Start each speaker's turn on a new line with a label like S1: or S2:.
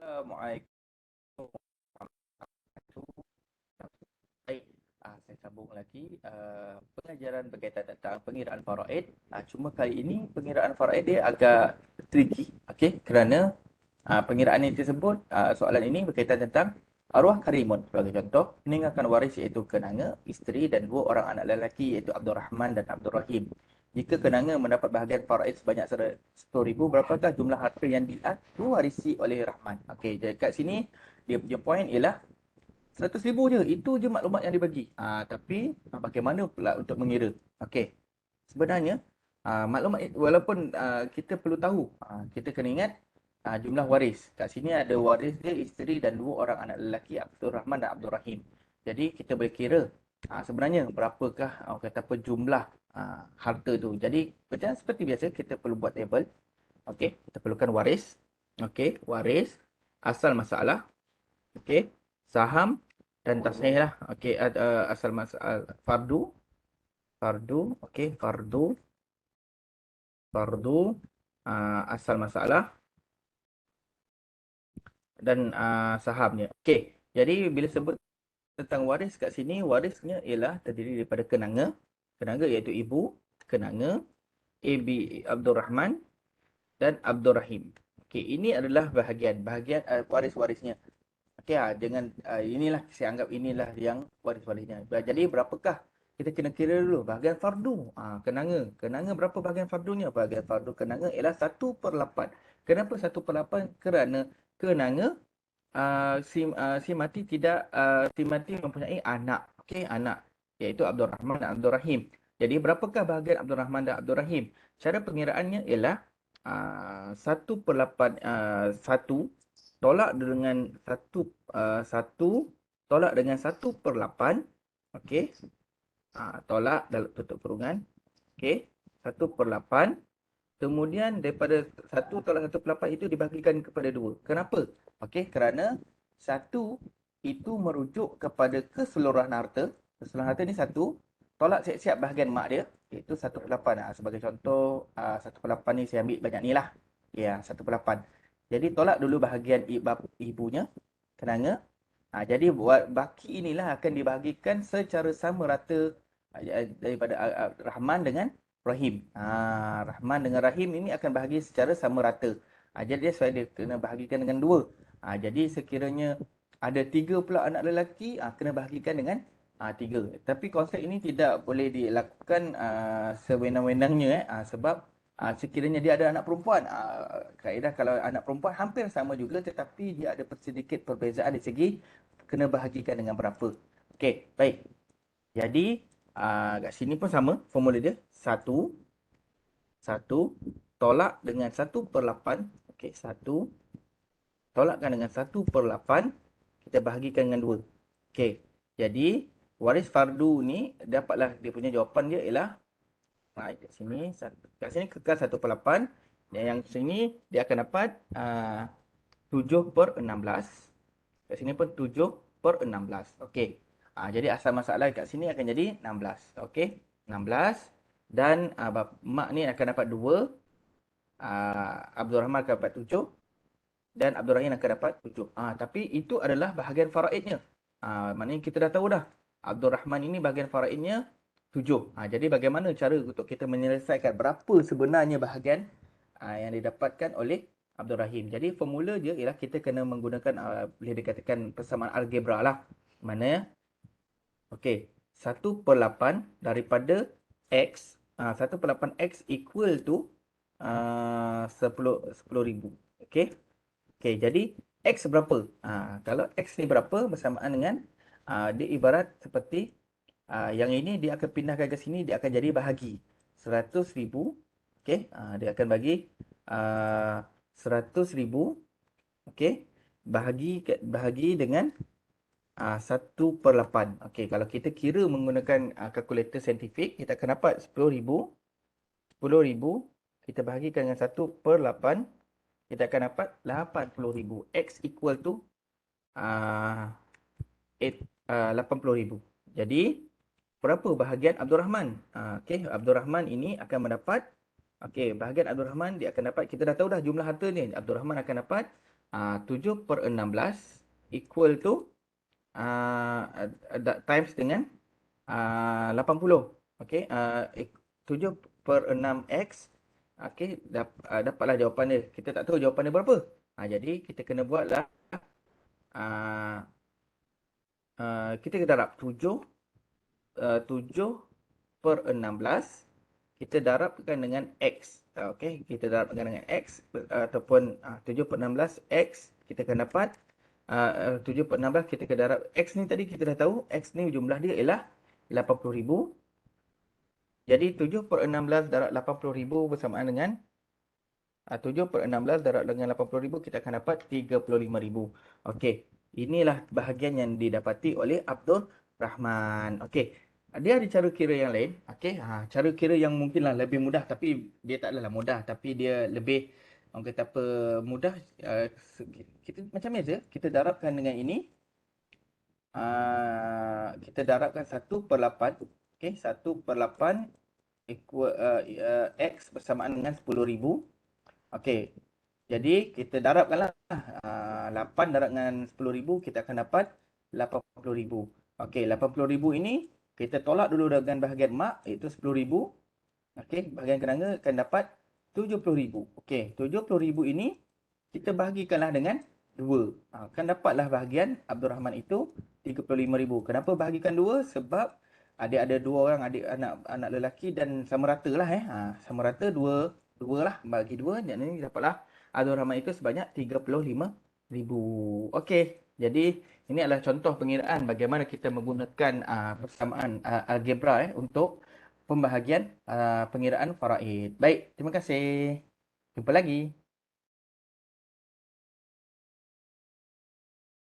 S1: Assalamualaikum warahmatullahi wabarakatuh. Baik, saya sambung lagi pengajaran berkaitan tentang pengiraan faraid. Cuma kali ini pengiraan faraid dia agak tricky, okey? Kerana pengiraan ini tersebut, soalan ini berkaitan tentang arwah karimun. Sebagai contoh, meninggalkan waris iaitu kenanga, isteri dan dua orang anak lelaki iaitu Abdul Rahman dan Abdul Rahim. Jika kenanga mendapat bahagian faraid sebanyak 10,000, berapakah jumlah harta yang diwarisi oleh Rahman? Okey, jadi kat sini dia punya point ialah 100,000 je. Itu je maklumat yang dibagi. Tapi bagaimana pula untuk mengira? Okey. Sebenarnya maklumat walaupun kita perlu tahu, kita kena ingat jumlah waris. Kat sini ada waris dia isteri dan dua orang anak lelaki Abdul Rahman dan Abdul Rahim. Jadi kita boleh kira sebenarnya berapakah orang kata apa jumlah harta tu. Jadi macam seperti biasa kita perlu buat table. Okey, kita perlukan waris. Okey, waris, asal masalah, okey, saham dan tasnif lah. Okey, asal masalah fardu, okey, fardu, asal masalah dan sahamnya. Okey, jadi bila sebut tentang waris kat sini, warisnya ialah terdiri daripada kenanga, kenanga iaitu ibu, kenanga, AB Abdul Rahman dan Abdul Rahim. Okey, ini adalah bahagian waris-warisnya. Okey, dengan inilah saya anggap inilah yang waris-warisnya. Jadi berapakah kita kena kira dulu bahagian fardu. Kenanga. Kenanga berapa bahagian fardunya? Bahagian fardu kenanga ialah 1/8. Kenapa 1/8? Kerana kenanga si mati mempunyai anak. Okey, anak iaitu Abdul Rahman dan Abdul Rahim. Jadi berapakah bahagian Abdul Rahman dan Abdul Rahim? Cara pengiraannya ialah 1/8 1 tolak dengan 1 tolak dengan 1/8. Okey. Tolak dalam tutup kurungan. Okey. 1/8. Kemudian daripada 1 tolak 1/8 itu dibahagikan kepada 2. Kenapa? Okey, kerana 1 itu merujuk kepada keseluruhan harta. Keseluruhan harta ni 1, tolak siap-siap bahagian mak dia, iaitu 1/8. Sebagai contoh, 1/8 ni saya ambil banyak ni lah. Ya, 1/8. Jadi tolak dulu bahagian ibunya, kenanga. Jadi baki inilah akan dibahagikan secara sama rata daripada Rahman dengan Rahim. Rahman dengan Rahim ini akan bahagi secara sama rata. Jadi dia kena bahagikan dengan 2. Jadi sekiranya ada 3 pula anak lelaki, kena bahagikan dengan 3. Tapi konsep ini tidak boleh dilakukan sewenang-wenangnya sebab sekiranya dia ada anak perempuan, kaedah kalau anak perempuan hampir sama juga tetapi dia ada sedikit perbezaan di segi kena bahagikan dengan berapa. Okey, baik. Jadi kat sini pun sama formula dia. 1 tolak dengan 1/8. Okey, 1 tolakkan dengan 1/8, kita bahagikan dengan 2. Okey. Jadi waris fardu ni dapatlah dia punya jawapan dia ialah kat sini kekal 1/8 dan yang sini dia akan dapat 7/16. Kat sini pun 7/16. Okey. Jadi asal masalah kat sini akan jadi 16. Okey. 16 dan mak ni akan dapat 2. Abdul Rahman akan dapat 7 dan Abdul Rahim akan dapat 7. Tapi itu adalah bahagian faraidnya. Maknanya kita dah tahu dah. Abdul Rahman ini bahagian faraidnya 7. Jadi bagaimana cara untuk kita menyelesaikan berapa sebenarnya bahagian yang didapatkan oleh Abdul Rahim. Jadi formula dia ialah kita kena menggunakan boleh dikatakan persamaan algebra lah. Mana okey, 1/8 daripada X, 1/8 X equal to 10,000. Okey. Okey, jadi X berapa? Kalau X ni berapa bersamaan dengan dia ibarat seperti yang ini dia akan pindahkan ke sini, dia akan jadi bahagi 100,000. Okey, dia akan bagi 100,000. Okey, bahagi dengan 1/8. Okey, kalau kita kira menggunakan kalkulator saintifik, kita akan dapat 10,000. 10,000 kita bahagikan dengan 1/8, kita akan dapat 80,000. X equal to 80,000. Jadi berapa bahagian Abdul Rahman? Okey, Abdul Rahman ini akan mendapat, okey, bahagian Abdul Rahman dia akan dapat, kita dah tahu dah jumlah harta ni. Abdul Rahman akan dapat 7/16 equal to times dengan 80. Okey, 7/6x. Okey, dapatlah jawapan dia. Kita tak tahu jawapan dia berapa. Jadi kita kena buatlah ah, kita darab 7/16 kita darabkan dengan x. Okey, kita darabkan dengan x ataupun 7/16 x kita akan dapat 7/16 kita akan darab x ni tadi kita dah tahu x ni jumlah dia ialah 80,000. Jadi 7/16 darab 80,000 bersamaan dengan 7/16 darab dengan 80,000 kita akan dapat 35,000. Okey, inilah bahagian yang didapati oleh Abdul Rahman. Okey, dia ada cara kira yang lain. Okey, cara kira yang mungkinlah lebih mudah tapi dia tak adalah mudah tapi dia lebih orang kata apa mudah. Kita macam biasa kita darabkan dengan ini. Kita darabkan 1/8. Okey, 1/8 equal x bersamaan dengan 10,000. Okey. Jadi kita darabkanlah 8 darab dengan 10,000 kita akan dapat 80,000. Okey, 80,000 ini kita tolak dulu dengan bahagian mak iaitu 10,000. Okey, bahagian kenanga akan dapat 70,000. Okey, 70,000 ini kita bahagikanlah dengan 2. Akan dapatlah bahagian Abdul Rahman itu 35,000. Kenapa bahagikan 2? Sebab adik ada 2 orang adik anak lelaki dan sama rata lah sama rata 2 lah bagi 2 dan ini dapatlah Abdul Rahman itu sebanyak 35,000. Okey, jadi ini adalah contoh pengiraan bagaimana kita menggunakan persamaan algebra untuk pembahagian pengiraan faraid. Baik, terima kasih. Jumpa lagi.